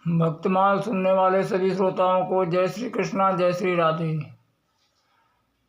भक्तमाल सुनने वाले सभी श्रोताओं को जय श्री कृष्णा, जय श्री राधे।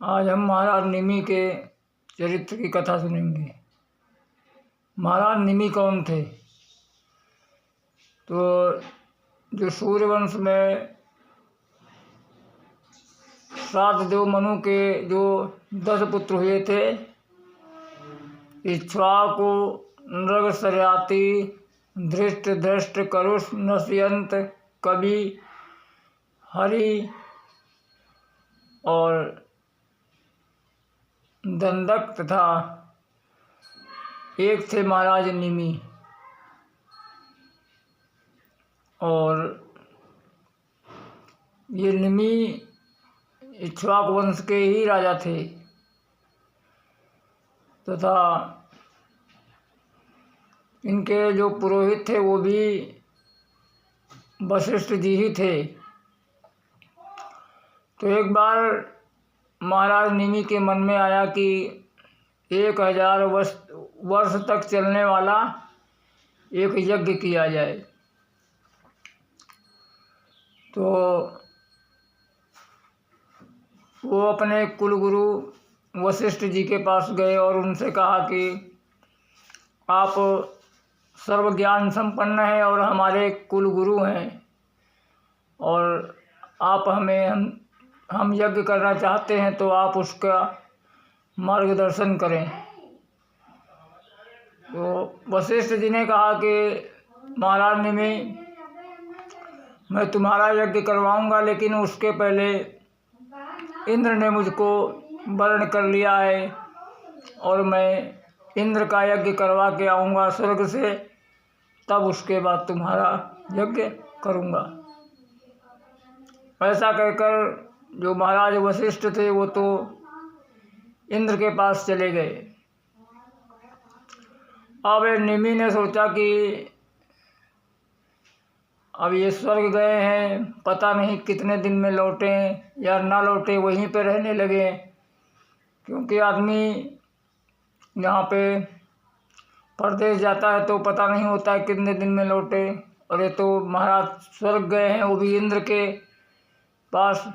आज हम महाराज निमि के चरित्र की कथा सुनेंगे। महाराज निमि कौन थे? तो जो सूर्यवंश में श्राद्ध देव मनु के जो 10 पुत्र हुए थे, इक्ष्वाकु, नृग, शर्याति, धृष्ट, धृष्ट, करुष, नश्यंत, कवि, हरि और दंडक तथा एक थे महाराज निमि। और ये निमि इक्ष्वाकु वंश के ही राजा थे तथा इनके जो पुरोहित थे वो भी वशिष्ठ जी ही थे। तो एक बार महाराज निमि के मन में आया कि 1000 वर्ष तक चलने वाला एक यज्ञ किया जाए। तो वो अपने कुलगुरु वशिष्ठ जी के पास गए और उनसे कहा कि आप सर्व ज्ञान संपन्न हैं और हमारे कुलगुरु हैं और आप हम यज्ञ करना चाहते हैं, तो आप उसका मार्गदर्शन करें। तो वशिष्ठ जी ने कहा कि महाराज निमि, मैं तुम्हारा यज्ञ करवाऊंगा, लेकिन उसके पहले इंद्र ने मुझको वर्ण कर लिया है और मैं इंद्र का यज्ञ करवा के आऊँगा स्वर्ग से, तब उसके बाद तुम्हारा यज्ञ करूँगा। ऐसा कहकर जो महाराज वशिष्ठ थे वो तो इंद्र के पास चले गए। अब निमि ने सोचा कि अब ये स्वर्ग गए हैं, पता नहीं कितने दिन में लौटें या ना लौटे, वहीं पे रहने लगे, क्योंकि आदमी यहाँ पे परदेश जाता है तो पता नहीं होता है कितने दिन में लौटे। और ये तो महाराज स्वर्ग गए हैं, वो भी इंद्र के पास,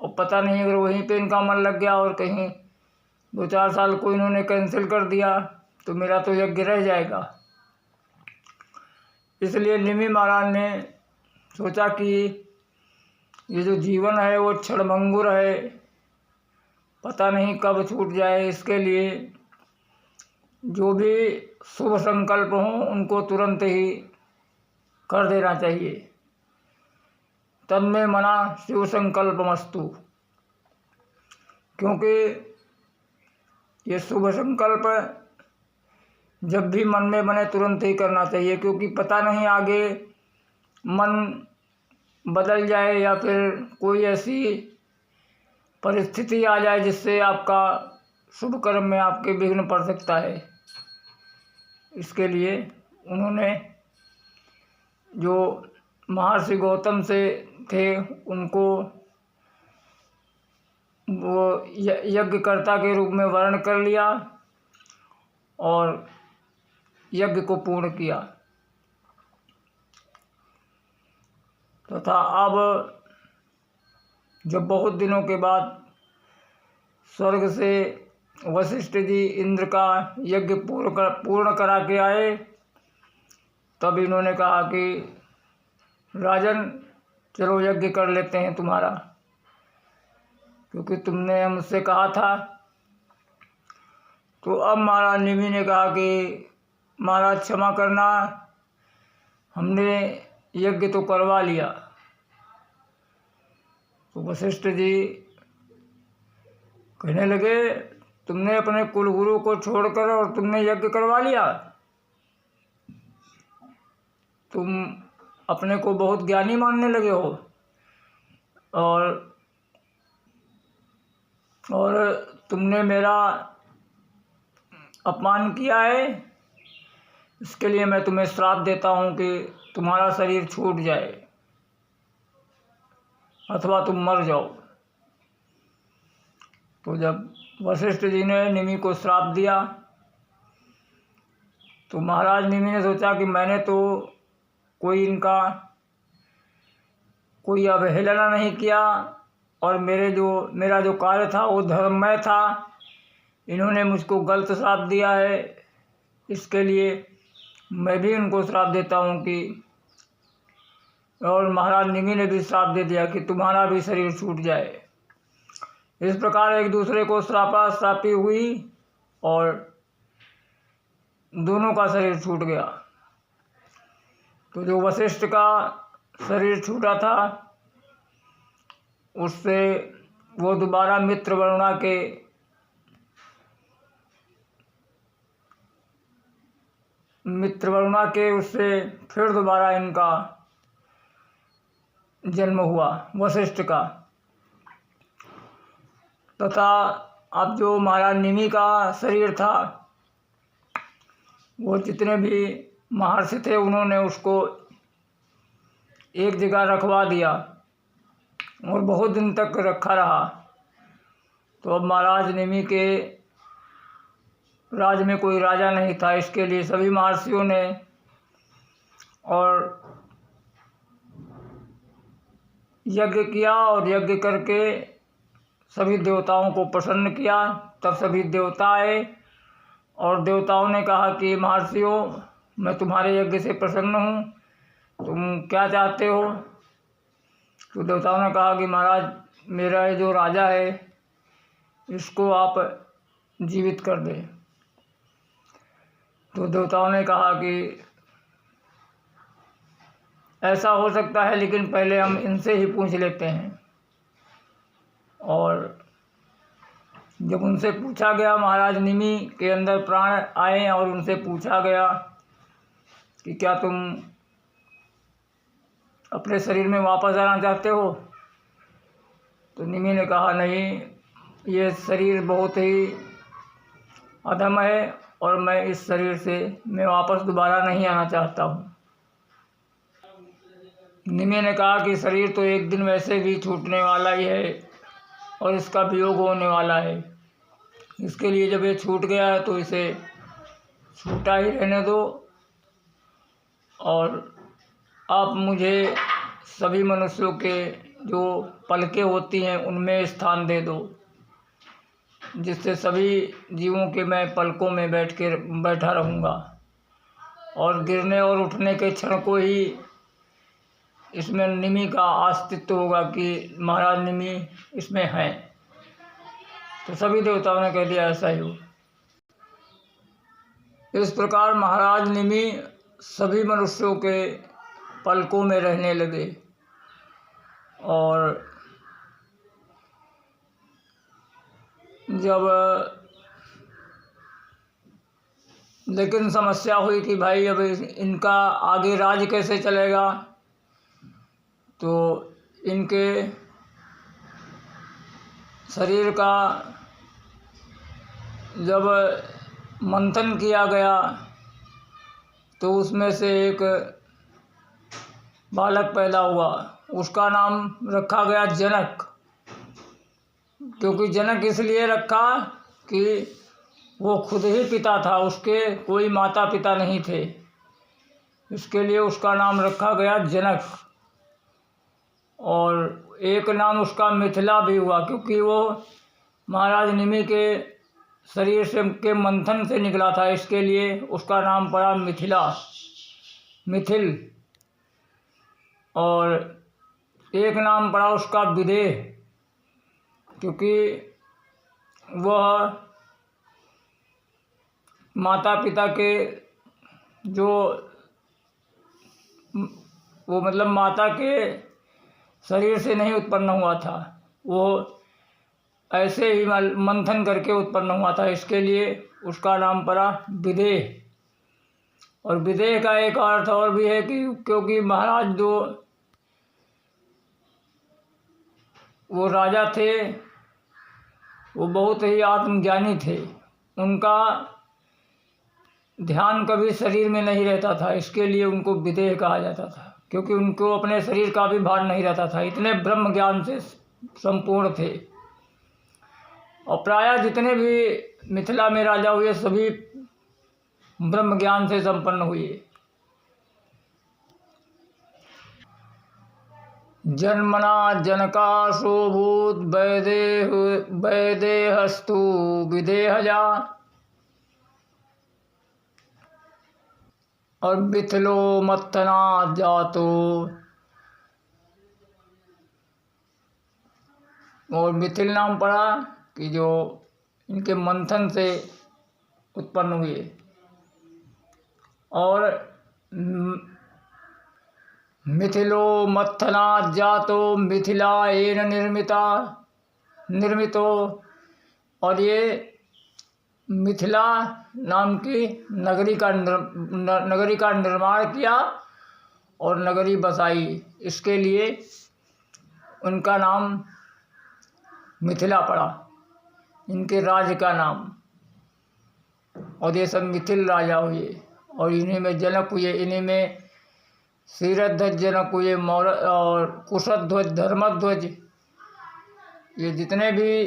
और पता नहीं अगर वहीं पे इनका मन लग गया और कहीं 2-4 साल को इन्होंने कैंसिल कर दिया तो मेरा तो यज्ञ रह जाएगा। इसलिए निमि महाराज ने सोचा कि ये जो जीवन है वो क्षणभंगुर है, पता नहीं कब छूट जाए। इसके लिए जो भी शुभ संकल्प हों उनको तुरंत ही कर देना चाहिए। तन्मे मना शिव संकल्पमस्तु। क्योंकि ये शुभ संकल्प जब भी मन में बने तुरंत ही करना चाहिए, क्योंकि पता नहीं आगे मन बदल जाए या फिर कोई ऐसी परिस्थिति आ जाए जिससे आपका शुभ कर्म में आपके विघ्न पड़ सकता है। इसके लिए उन्होंने जो महर्षि गौतम से थे उनको वो यज्ञकर्ता के रूप में वर्ण कर लिया और यज्ञ को पूर्ण किया। तथा अब जब बहुत दिनों के बाद स्वर्ग से वशिष्ठ जी इंद्र का यज्ञ पूर्ण करा के आए, तब इन्होंने कहा कि राजन, चलो यज्ञ कर लेते हैं तुम्हारा, क्योंकि तुमने मुझसे कहा था। तो अब महाराज निमि ने कहा कि महाराज क्षमा करना, हमने यज्ञ तो करवा लिया। तो वशिष्ठ जी कहने लगे, तुमने अपने कुलगुरु को छोड़कर और तुमने यज्ञ करवा लिया? तुम अपने को बहुत ज्ञानी मानने लगे हो और तुमने मेरा अपमान किया है। इसके लिए मैं तुम्हें श्राप देता हूँ कि तुम्हारा शरीर छूट जाए अथवा तुम मर जाओ। तो जब वशिष्ठ जी ने निमि को श्राप दिया तो महाराज निमि ने सोचा कि मैंने तो कोई इनका कोई अवहेलना नहीं किया और मेरा जो कार्य था वो धर्ममय था। इन्होंने मुझको गलत श्राप दिया है, इसके लिए मैं भी उनको श्राप देता हूँ कि, और महाराज निमि ने भी श्राप दे दिया कि तुम्हारा भी शरीर छूट जाए। इस प्रकार एक दूसरे को श्रापी हुई और दोनों का शरीर छूट गया। तो जो वशिष्ठ का शरीर छूटा था उससे वो दोबारा मित्रवरुणा के उससे फिर दोबारा इनका जन्म हुआ वशिष्ठ का। तथा अब जो महाराज निमि का शरीर था वो जितने भी महर्षि थे उन्होंने उसको एक जगह रखवा दिया और बहुत दिन तक रखा रहा। तो अब महाराज निमि के राज्य में कोई राजा नहीं था, इसके लिए सभी महर्षियों ने और यज्ञ किया और यज्ञ करके सभी देवताओं को प्रसन्न किया। तब सभी देवता आए और देवताओं ने कहा कि महर्षियों, मैं तुम्हारे यज्ञ से प्रसन्न हूँ, तुम क्या चाहते हो? तो देवताओं ने कहा कि महाराज, मेरा ये जो राजा है इसको आप जीवित कर दें। तो देवताओं ने कहा कि ऐसा हो सकता है, लेकिन पहले हम इनसे ही पूछ लेते हैं। और जब उनसे पूछा गया, महाराज निमि के अंदर प्राण आए और उनसे पूछा गया कि क्या तुम अपने शरीर में वापस आना चाहते हो? तो निमि ने कहा, नहीं, ये शरीर बहुत ही अधम है और मैं इस शरीर से वापस दोबारा नहीं आना चाहता हूँ। निमि ने कहा कि शरीर तो एक दिन वैसे भी छूटने वाला ही है और इसका वियोग होने वाला है, इसके लिए जब ये छूट गया है तो इसे छूटा ही रहने दो और आप मुझे सभी मनुष्यों के जो पलकें होती हैं उनमें स्थान दे दो, जिससे सभी जीवों के मैं पलकों में बैठा रहूँगा और गिरने और उठने के क्षण को ही इसमें निमि का अस्तित्व होगा कि महाराज निमि इसमें हैं। तो सभी देवताओं ने कह दिया ऐसा ही हो। इस प्रकार महाराज निमि सभी मनुष्यों के पलकों में रहने लगे। और जब लेकिन समस्या हुई कि भाई अब इनका आगे राज कैसे चलेगा, तो इनके शरीर का जब मंथन किया गया तो उसमें से एक बालक पैदा हुआ, उसका नाम रखा गया जनक। क्योंकि जनक इसलिए रखा कि वो खुद ही पिता था, उसके कोई माता पिता नहीं थे, इसके लिए उसका नाम रखा गया जनक। और एक नाम उसका मिथिला भी हुआ, क्योंकि वो महाराज निमि के शरीर से के मंथन से निकला था, इसके लिए उसका नाम पड़ा मिथिल। और एक नाम पड़ा उसका विदेह, क्योंकि वह माता पिता के मतलब माता के शरीर से नहीं उत्पन्न हुआ था, वो ऐसे ही मंथन करके उत्पन्न हुआ था, इसके लिए उसका नाम पड़ा विदेह। और विदेह का एक अर्थ और भी है कि क्योंकि महाराज जो वो राजा थे वो बहुत ही आत्मज्ञानी थे, उनका ध्यान कभी शरीर में नहीं रहता था, इसके लिए उनको विदेह कहा जाता था, क्योंकि उनको अपने शरीर का भी भान नहीं रहता था, इतने ब्रह्म ज्ञान से संपूर्ण थे। और प्रायः जितने भी मिथिला में राजा हुए सभी ब्रह्म ज्ञान से संपन्न हुए। जन्मना जनकाशोभूत वैदेहस्तु विदेहजा और मिथिलो मत्थना जातो। और मिथिल नाम पड़ा कि जो इनके मंथन से उत्पन्न हुए। और मिथिलो मत्थना जातो मिथिला एन निर्मितो। और ये मिथिला नाम की नगरी का निर्माण किया और नगरी बसाई। इसके लिए उनका नाम मिथिला पड़ा, इनके राज्य का नाम। और ये सब मिथिल राजा हुए और इन्हीं में जनक हुए, इन्हीं में शीरध्वज जनक हुए, मौर्य और कुशध्वज, धर्मध्वज, ये जितने भी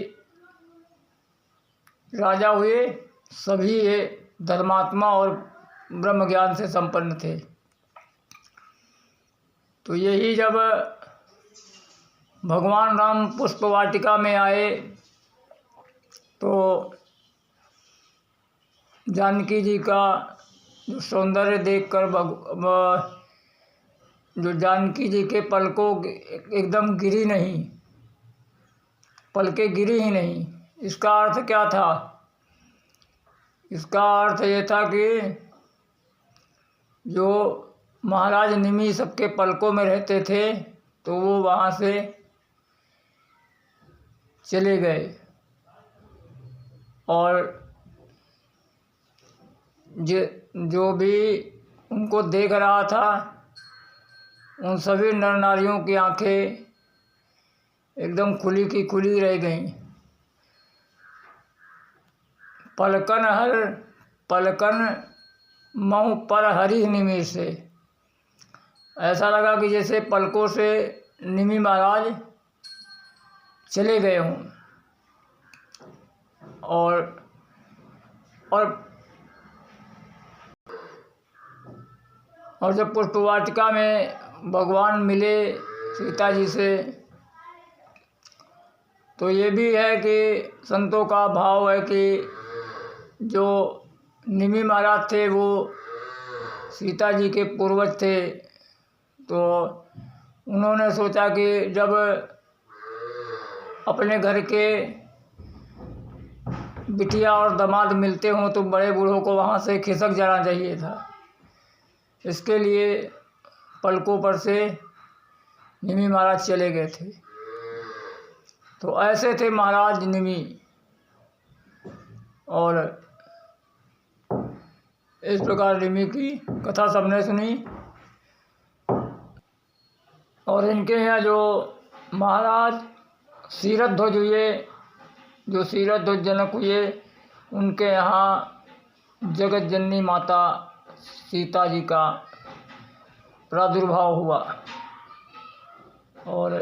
राजा हुए सभी ये धर्मात्मा और ब्रह्म ज्ञान से संपन्न थे। तो यही जब भगवान राम पुष्प वाटिका में आए तो जानकी जी का जो सौंदर्य देखकर जो जानकी जी के पलकों एकदम गिरी नहीं, पलकें गिरी ही नहीं। इसका अर्थ क्या था? इसका अर्थ ये था कि जो महाराज निमि सबके पलकों में रहते थे तो वो वहाँ से चले गए और जो भी उनको देख रहा था उन सभी नर नारियों की आंखें एकदम खुली की खुली रह गईं। पलकन महु पर हरि निमि से, ऐसा लगा कि जैसे पलकों से निमि महाराज चले गए हों। और जब पुष्प वाटिका में भगवान मिले सीता जी से तो ये भी है कि संतों का भाव है कि जो निमि महाराज थे वो सीता जी के पूर्वज थे। तो उन्होंने सोचा कि जब अपने घर के बिटिया और दामाद मिलते हों तो बड़े बूढ़ों को वहाँ से खिसक जाना चाहिए था। इसके लिए पलकों पर से निमि महाराज चले गए थे। तो ऐसे थे महाराज निमि। और इस प्रकार निमि की कथा सबने सुनी। और इनके यहाँ जो महाराज शीरध्वज हुए, जो शीरध्वज जनक हुए, उनके यहाँ जगत जननी माता सीता जी का प्रादुर्भाव हुआ। और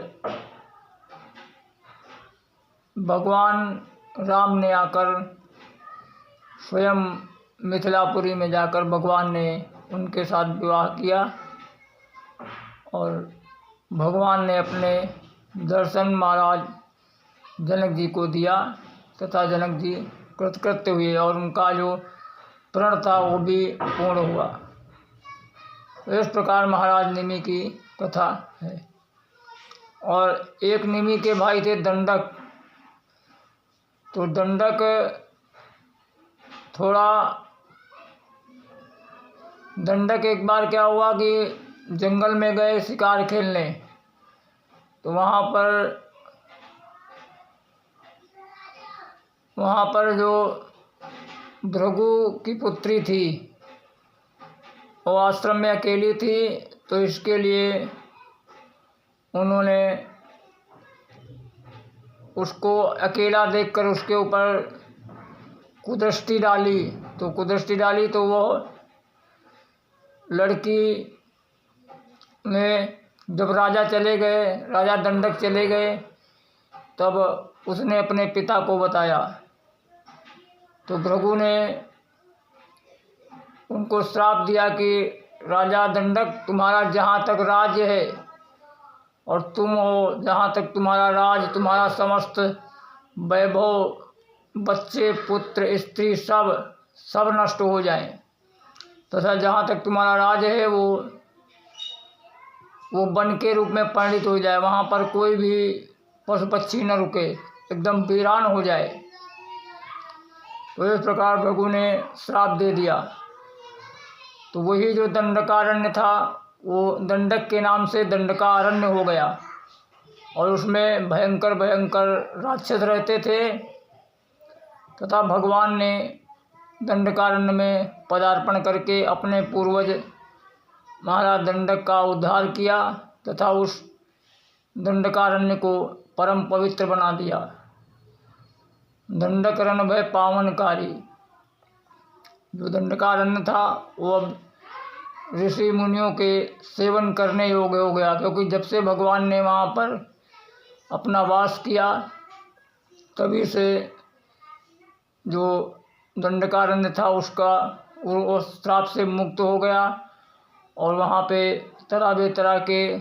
भगवान राम ने आकर स्वयं मिथिलापुरी में जाकर भगवान ने उनके साथ विवाह किया और भगवान ने अपने दर्शन महाराज जनक जी को दिया तथा जनक जी कृतकृत्य हुए और उनका जो प्रण था वो भी पूर्ण हुआ। इस प्रकार महाराज निमि की कथा है। और एक निमि के भाई थे दंडक। तो दंडक एक बार क्या हुआ कि जंगल में गए शिकार खेलने। तो वहाँ पर जो भृगु की पुत्री थी वो आश्रम में अकेली थी। तो इसके लिए उन्होंने उसको अकेला देखकर उसके ऊपर कुदृष्टि डाली। तो वो लड़की ने जब राजा दंडक चले गए तब उसने अपने पिता को बताया। तो भृगु ने उनको श्राप दिया कि राजा दंडक, तुम्हारा जहाँ तक राज्य है और तुम हो जहाँ तक तुम्हारा राज, तुम्हारा समस्त वैभव, बच्चे, पुत्र, स्त्री सब नष्ट हो जाएं, तथा जहाँ तक तुम्हारा राज है वो वन के रूप में परिणित हो जाए, वहाँ पर कोई भी पशु पक्षी न रुके, एकदम वीरान हो जाए। तो इस प्रकार भृगु ने श्राप दे दिया। तो वही जो दंडकारण्य था वो दंडक के नाम से दंडकारण्य हो गया, और उसमें भयंकर भयंकर राक्षस रहते थे। तथा भगवान ने दंडकारण्य में पदार्पण करके अपने पूर्वज महाराज दंडक का उद्धार किया तथा उस दंडकारण्य को परम पवित्र बना दिया। दंडकारण्य भय पावनकारी, जो दंडकारण्य था वो अब ऋषि मुनियों के सेवन करने योग्य हो गया, क्योंकि जब से भगवान ने वहाँ पर अपना वास किया तभी से जो दंडकारण्य था उसका वो श्राप से मुक्त हो गया, और वहाँ पे तरह बेतरह के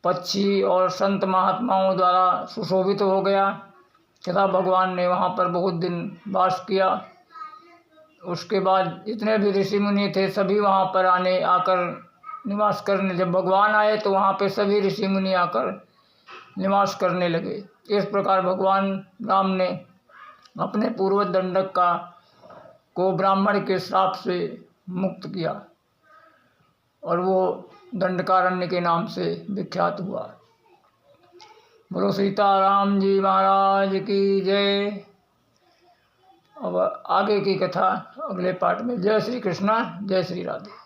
पक्षी और संत महात्माओं द्वारा सुशोभित हो गया तथा भगवान ने वहाँ पर बहुत दिन वास किया। उसके बाद जितने भी ऋषि मुनि थे सभी वहाँ पर आकर निवास करने, जब भगवान आए तो वहाँ पे सभी ऋषि मुनि आकर निवास करने लगे। इस प्रकार भगवान राम ने अपने पूर्वज दंडक को ब्राह्मण के श्राप से मुक्त किया, और वो दंडकारण्य के नाम से विख्यात हुआ। बोलो सीताराम जी महाराज की जय। अब आगे की कथा अगले पार्ट में। जय श्री कृष्णा, जय श्री राधे।